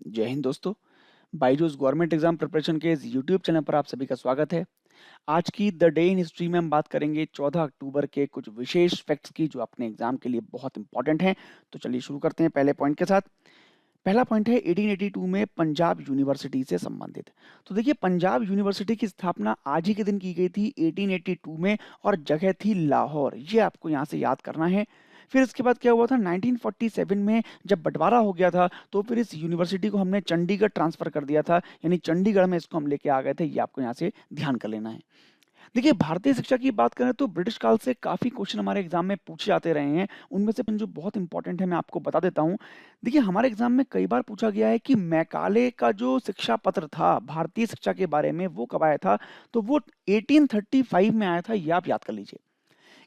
जय हिंद दोस्तों। Byju's government exam preparation के इस यूट्यूब चैनल पर आप सभी का स्वागत है। आज की द डे इन हिस्ट्री में हम बात करेंगे 14 अक्टूबर के कुछ विशेष फैक्ट्स की जो अपने एग्जाम के लिए बहुत इंपॉर्टेंट हैं। तो चलिए शुरू करते हैं पहले पॉइंट के साथ। पहला पॉइंट है 1882 में पंजाब यूनिवर्सिटी से संबंधित। तो देखिए, पंजाब यूनिवर्सिटी की स्थापना आज ही के दिन की गई थी 1882 में, और जगह थी लाहौर। ये आपको यहाँ से याद करना है। फिर इसके बाद क्या हुआ था, 1947 में जब बंटवारा हो गया था तो फिर इस यूनिवर्सिटी को हमने चंडीगढ़ ट्रांसफर कर दिया था, यानी चंडीगढ़ में इसको हम लेके आ गए थे। ये आपको यहाँ से ध्यान कर लेना है। देखिए, भारतीय शिक्षा की बात करें तो ब्रिटिश काल से काफ़ी क्वेश्चन हमारे एग्जाम में पूछे जाते रहे हैं। उनमें से जो बहुत इंपॉर्टेंट है मैं आपको बता देता हूँ। देखिए, हमारे एग्जाम में कई बार पूछा गया है कि मैकाले का जो शिक्षा पत्र था भारतीय शिक्षा के बारे में, वो कब आया था। तो वो 1835 में आया था, ये आप याद कर लीजिए।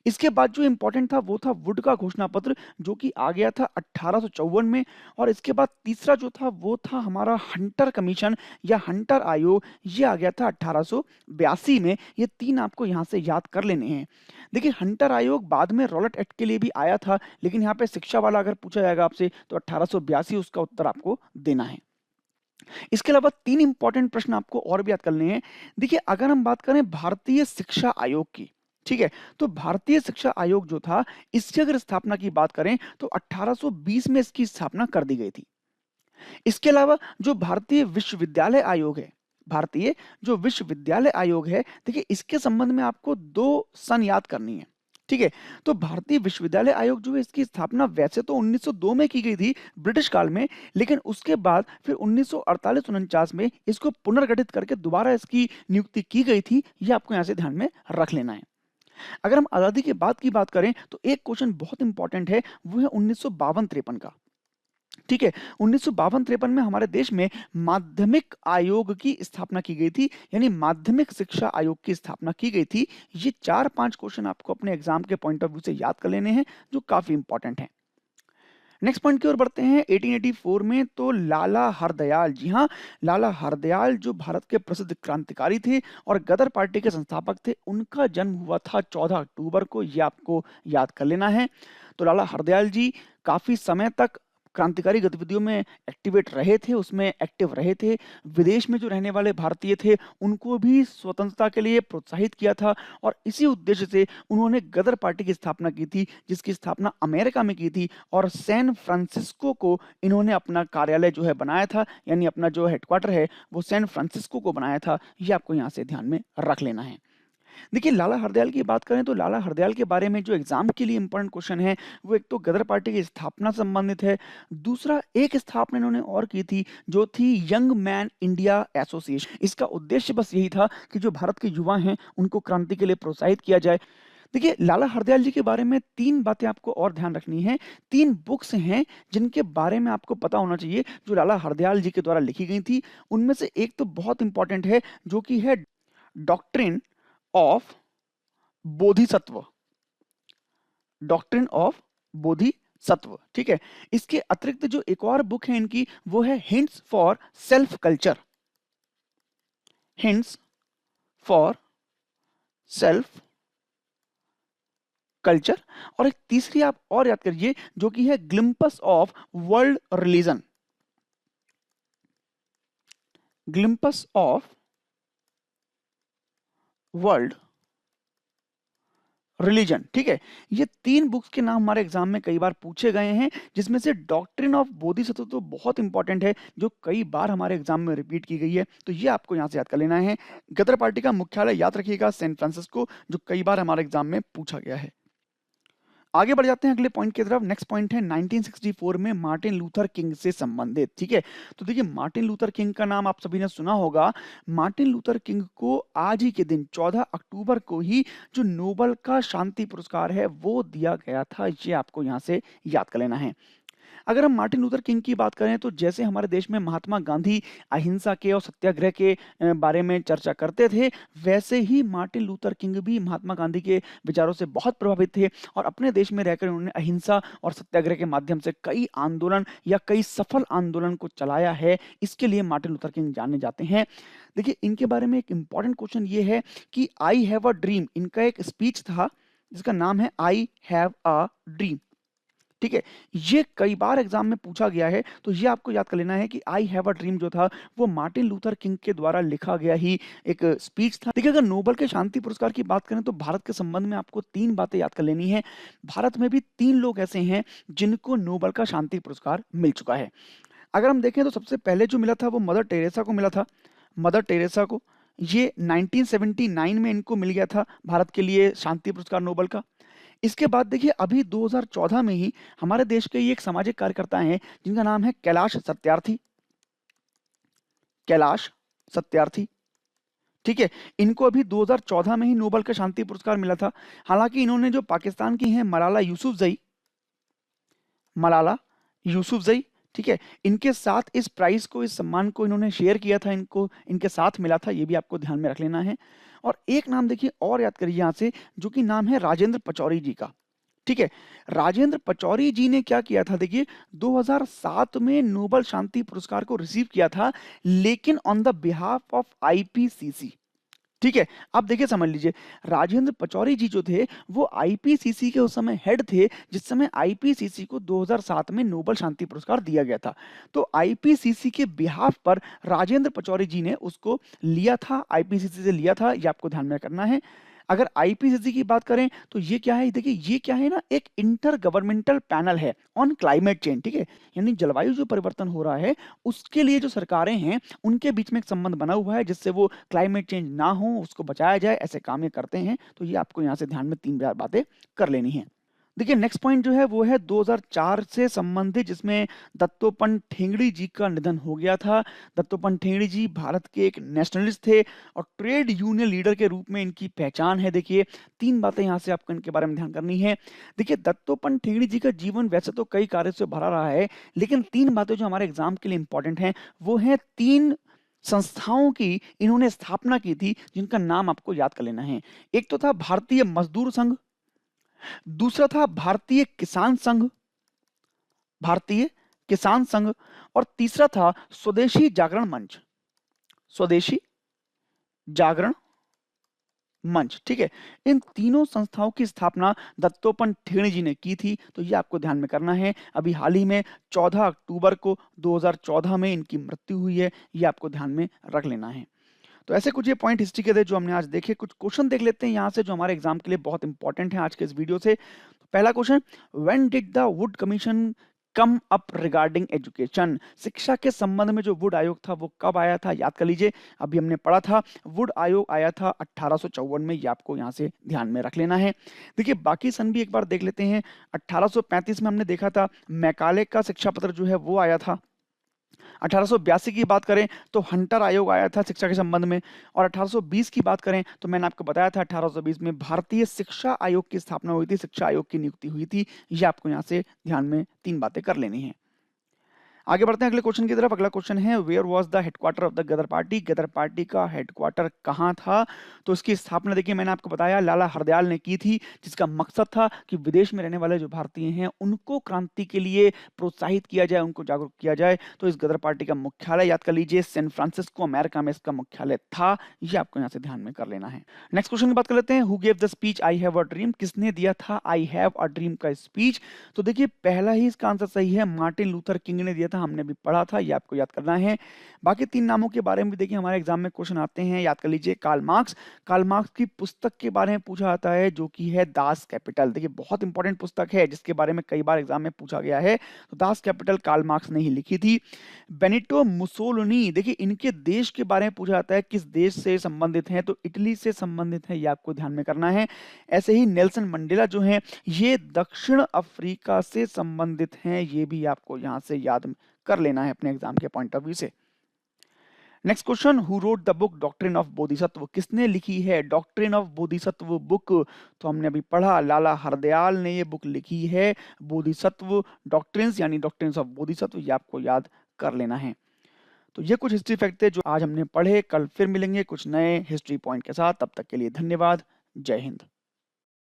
इसके बाद जो इम्पोर्टेंट था वो था वुड का घोषणा पत्र, जो कि आ गया था 1854 में। और इसके बाद तीसरा जो था वो था हमारा हंटर कमीशन या हंटर आयोग, ये आ गया था 1882 में। ये तीन आपको यहाँ से याद कर लेने हैं। देखिए, हंटर आयोग बाद में रॉलेट एक्ट के लिए भी आया था, लेकिन यहाँ पे शिक्षा वाला अगर पूछा जाएगा आपसे तो 1882 उसका उत्तर आपको देना है। इसके अलावा तीन इंपॉर्टेंट प्रश्न आपको और भी याद करने हैं। देखिए, अगर हम बात करें भारतीय शिक्षा आयोग की, ठीक है, तो भारतीय शिक्षा आयोग जो था, इसकी अगर स्थापना की बात करें तो 1820 में इसकी स्थापना कर दी गई थी। इसके अलावा जो भारतीय विश्वविद्यालय आयोग है, भारतीय जो विश्वविद्यालय आयोग है, देखिए इसके संबंध में आपको दो सन याद करनी है। ठीक है, तो भारतीय विश्वविद्यालय आयोग जो है, इसकी स्थापना वैसे तो 1902 में की गई थी ब्रिटिश काल में, लेकिन उसके बाद फिर 1948-49 में इसको पुनर्गठित करके दोबारा इसकी नियुक्ति की गई थी। ये आपको यहाँ से ध्यान में रख लेना है। अगर हम आज़ादी के बाद की बात करें तो एक क्वेश्चन बहुत इंपॉर्टेंट है, वो है 1952-53 का। ठीक है, 1952-53 में हमारे देश में माध्यमिक आयोग की स्थापना की गई थी, यानी माध्यमिक शिक्षा आयोग की स्थापना की गई थी। ये 4-5 क्वेश्चन आपको अपने एग्जाम के पॉइंट ऑफ व्यू से याद कर लेने हैं, जो काफी इंपॉर्टेंट हैं। नेक्स्ट पॉइंट की ओर बढ़ते हैं। 1884 में तो लाला हरदयाल, जी हाँ, लाला हरदयाल जो भारत के प्रसिद्ध क्रांतिकारी थे और गदर पार्टी के संस्थापक थे, उनका जन्म हुआ था 14 अक्टूबर को। ये आपको याद कर लेना है। तो लाला हरदयाल जी काफी समय तक क्रांतिकारी गतिविधियों में एक्टिवेट रहे थे, उसमें एक्टिव रहे थे। विदेश में जो रहने वाले भारतीय थे उनको भी स्वतंत्रता के लिए प्रोत्साहित किया था, और इसी उद्देश्य से उन्होंने गदर पार्टी की स्थापना की थी, जिसकी स्थापना अमेरिका में की थी। और सैन फ्रांसिस्को को इन्होंने अपना कार्यालय जो है बनाया था, यानी अपना जो हेडक्वार्टर है वो सैन फ्रांसिस्को को बनाया था। ये आपको यहाँ से ध्यान में रख लेना है। देखिए, लाला हरदयाल की बात करें तो लाला हरदयाल के बारे में जो एग्जाम के लिए इंपॉर्टेंट क्वेश्चन है, वो एक तो गदर पार्टी की स्थापना से संबंधित है। दूसरा, एक स्थापना इन्होंने और की थी, जो थी यंग मैन इंडिया एसोसिएशन। इसका उद्देश्य बस यही था कि जो भारत के युवा हैं उनको क्रांति के लिए प्रोत्साहित किया जाए। देखिए, लाला हरदयाल जी के बारे में तीन बातें आपको और ध्यान रखनी है। तीन बुक्स हैं जिनके बारे में आपको पता होना चाहिए, जो लाला हरदयाल जी के द्वारा लिखी गई थी। उनमें से एक तो बहुत इंपॉर्टेंट है, जो कि है doctrine of Bodhisattva, doctrine of Bodhisattva. ठीक है, इसके अतिरिक्त जो एक और बुक है इनकी, वो है hints for self culture, hints for self culture. और एक तीसरी आप और याद करिए, जो कि है glimpse of world religion, glimpse of world religion. ठीक है, ये तीन बुक्स के नाम हमारे एग्जाम में कई बार पूछे गए हैं, जिसमें से डॉक्ट्रिन ऑफ बोधिसत्व तो बहुत इंपॉर्टेंट है, जो कई बार हमारे एग्जाम में रिपीट की गई है। तो ये आपको यहाँ से याद कर लेना है। गदर पार्टी का मुख्यालय याद रखिएगा सैन फ्रांसिस्को, जो कई बार हमारे एग्जाम में पूछा गया है। आगे बढ़ जाते हैं अगले पॉइंट की तरफ। नेक्स्ट पॉइंट है 1964 में मार्टिन लूथर किंग से संबंधित। ठीक है, तो देखिए, मार्टिन लूथर किंग का नाम आप सभी ने सुना होगा। मार्टिन लूथर किंग को आज ही के दिन 14 अक्टूबर को ही जो नोबल का शांति पुरस्कार है वो दिया गया था। ये आपको यहाँ से याद कर लेना है। अगर हम मार्टिन लूथर किंग की बात करें तो जैसे हमारे देश में महात्मा गांधी अहिंसा के और सत्याग्रह के बारे में चर्चा करते थे, वैसे ही मार्टिन लूथर किंग भी महात्मा गांधी के विचारों से बहुत प्रभावित थे, और अपने देश में रहकर उन्होंने अहिंसा और सत्याग्रह के माध्यम से कई आंदोलन या कई सफल आंदोलन को चलाया है। इसके लिए मार्टिन लूथर किंग जाने जाते हैं। देखिए, इनके बारे में एक इंपॉर्टेंट क्वेश्चन ये है कि आई हैव अ ड्रीम, इनका एक स्पीच था जिसका नाम है आई हैव अ ड्रीम। ठीक है, ये कई बार एग्जाम में पूछा गया है, तो ये आपको याद कर लेना है कि आई हैव अ ड्रीम जो था वो मार्टिन लूथर किंग के द्वारा लिखा गया ही एक स्पीच था। देखिए, अगर नोबेल के शांति पुरस्कार की बात करें तो भारत के संबंध में आपको 3 बातें याद कर लेनी है। भारत में भी 3 लोग ऐसे हैं जिनको नोबेल का शांति पुरस्कार मिल चुका है। अगर हम देखें तो सबसे पहले जो मिला था वो मदर टेरेसा को मिला था। मदर टेरेसा को ये 1979 में इनको मिल गया था भारत के लिए शांति पुरस्कार नोबेल का। इसके बाद देखिए अभी 2014 में ही हमारे देश के ये एक सामाजिक कार्यकर्ता हैं जिनका नाम है कैलाश सत्यार्थी। कैलाश सत्यार्थी, ठीक है, इनको अभी 2014 में ही नोबेल का शांति पुरस्कार मिला था। हालांकि इन्होंने जो पाकिस्तान की हैं मलाला यूसुफजई, मलाला यूसुफजई, ठीक है, इनके साथ इस प्राइज को, इस सम्मान को इन्होंने शेयर किया था, इनको इनके साथ मिला था, ये भी आपको ध्यान में रख लेना है। और एक नाम देखिए और याद करिए यहाँ से, जो कि नाम है राजेंद्र पचौरी जी का। ठीक है, राजेंद्र पचौरी जी ने क्या किया था, देखिए 2007 में नोबेल शांति पुरस्कार को रिसीव किया था, लेकिन on the behalf of IPCC. ठीक है, अब देखिए समझ लीजिए, राजेंद्र पचौरी जी जो थे वो आईपीसीसी के उस समय हेड थे, जिस समय आईपीसीसी को 2007 में नोबेल शांति पुरस्कार दिया गया था। तो आईपीसीसी के बिहाफ पर राजेंद्र पचौरी जी ने उसको लिया था, आईपीसीसी से लिया था, ये आपको ध्यान में करना है। अगर आईपीसीसी की बात करें तो ये क्या है, देखिए ये क्या है ना, एक इंटर गवर्नमेंटल पैनल है ऑन क्लाइमेट चेंज। ठीक है, यानी जलवायु जो परिवर्तन हो रहा है उसके लिए जो सरकारें हैं उनके बीच में एक संबंध बना हुआ है, जिससे वो क्लाइमेट चेंज ना हो, उसको बचाया जाए, ऐसे काम ये करते हैं। तो ये आपको यहाँ से ध्यान में 3 बातें कर लेनी है। देखिए नेक्स्ट पॉइंट जो है वो है 2004 से संबंधित, जिसमें दत्तोपंत ठेंगड़ी जी का निधन हो गया था। दत्तोपंत ठेंगड़ी जी भारत के एक नेशनलिस्ट थे और ट्रेड यूनियन लीडर के रूप में इनकी पहचान है। देखिए 3 बातें यहाँ से आपको इनके बारे में ध्यान करनी है। देखिए दत्तोपंत ठेंगड़ी जी का जीवन वैसे तो कई कार्यों से भरा रहा है, लेकिन 3 बातें जो हमारे एग्जाम के लिए इंपॉर्टेंट हैं वो हैं 3 संस्थाओं की इन्होंने स्थापना की थी, जिनका नाम आपको याद कर लेना है। एक तो था भारतीय मजदूर संघ, दूसरा था भारतीय किसान संघ, भारतीय किसान संघ, और तीसरा था स्वदेशी जागरण मंच, स्वदेशी जागरण मंच। ठीक है, इन तीनों संस्थाओं की स्थापना दत्तोपंत ठेंगड़ी जी ने की थी, तो ये आपको ध्यान में करना है। अभी हाल ही में 14 अक्टूबर को 2014 में इनकी मृत्यु हुई है, ये आपको ध्यान में रख लेना है। तो ऐसे कुछ ये पॉइंट हिस्ट्री के थे जो हमने आज देखे। कुछ क्वेश्चन देख लेते हैं यहाँ से जो हमारे एग्जाम के लिए बहुत इंपॉर्टेंट है आज के इस वीडियो से। तो पहला question, when did the wood commission come up regarding education? शिक्षा के संबंध में जो वुड आयोग था वो कब आया था, याद कर लीजिए। अभी हमने पढ़ा था वुड आयोग आया था 1854 में, ये आपको यहाँ से ध्यान में रख लेना है। देखिए बाकी सन भी एक बार देख लेते हैं। 1835 में हमने देखा था मैकाले का शिक्षा पत्र जो है वो आया था। 1882 की बात करें तो हंटर आयोग आया था शिक्षा के संबंध में, और 1820 की बात करें तो मैंने आपको बताया था 1820 में भारतीय शिक्षा आयोग की स्थापना हुई थी, शिक्षा आयोग की नियुक्ति हुई थी। ये आपको यहाँ से ध्यान में 3 बातें कर लेनी है। आगे बढ़ते हैं अगले क्वेश्चन की तरफ। अगला क्वेश्चन है, where was the headquarter of the Ghadar party? Ghadar party का हेडक्वार्टर कहाँ था? तो इसकी स्थापना देखिए मैंने आपको बताया लाला हरदयाल ने की थी, जिसका मकसद था कि विदेश में रहने वाले जो भारतीय हैं उनको क्रांति के लिए प्रोत्साहित किया जाए, उनको जागरूक किया जाए। तो इस गदर पार्टी का मुख्यालय याद कर लीजिए, सैन फ्रांसिस्को अमेरिका में इसका मुख्यालय था। ये आपको यहाँ से ध्यान में कर लेना है। नेक्स्ट क्वेश्चन की बात कर लेते हैं, who gave the speech I have a dream? किसने दिया था आई हैव अ ड्रीम का स्पीच? तो देखिए पहला ही इसका आंसर सही है, मार्टिन लूथर किंग ने दिया था, हमने भी पढ़ा था, ये आपको याद करना है। बाकी 3 नामों के बारे में भी देखिए हमारे एग्जाम में क्वेश्चन आते हैं, याद कर लीजिए। कार्ल मार्क्स, कार्ल मार्क्स की पुस्तक के बारे में पूछा जाता है जो कि है दास कैपिटल। देखिए बहुत इंपॉर्टेंट पुस्तक है जिसके बारे में कई बार एग्जाम में पूछा गया है। तो दास कैपिटल कार्ल मार्क्स ने ही लिखी थी। बेनिटो मुसोलिनी, देखिए इनके देश के बारे में पूछा जाता है, किस देश से संबंधित हैं? तो इटली से संबंधित है, ये आपको ध्यान में करना है। ऐसे ही नेल्सन मंडेला जो हैं ये दक्षिण अफ्रीका से संबंधित हैं, ये भी आपको यहाँ से याद कर लेना है अपने एग्जाम के पॉइंट ऑफ व्यू से। Next question, who wrote the book doctrine of Bodhisattva? किसने लिखी है डॉक्ट्रिन ऑफ बोधिसत्व बुक? तो हमने अभी पढ़ा लाला हरदयाल ने ये बुक लिखी है, बोधिसत्व डॉक्ट्रिन्स यानी डॉक्ट्रिन्स ऑफ बोधिसत्व, ये आपको याद कर लेना है। तो ये कुछ हिस्ट्री फैक्ट थे जो आज हमने पढ़े। कल फिर मिलेंगे कुछ नए हिस्ट्री पॉइंट के साथ, तब तक के लिए धन्यवाद। जय हिंद।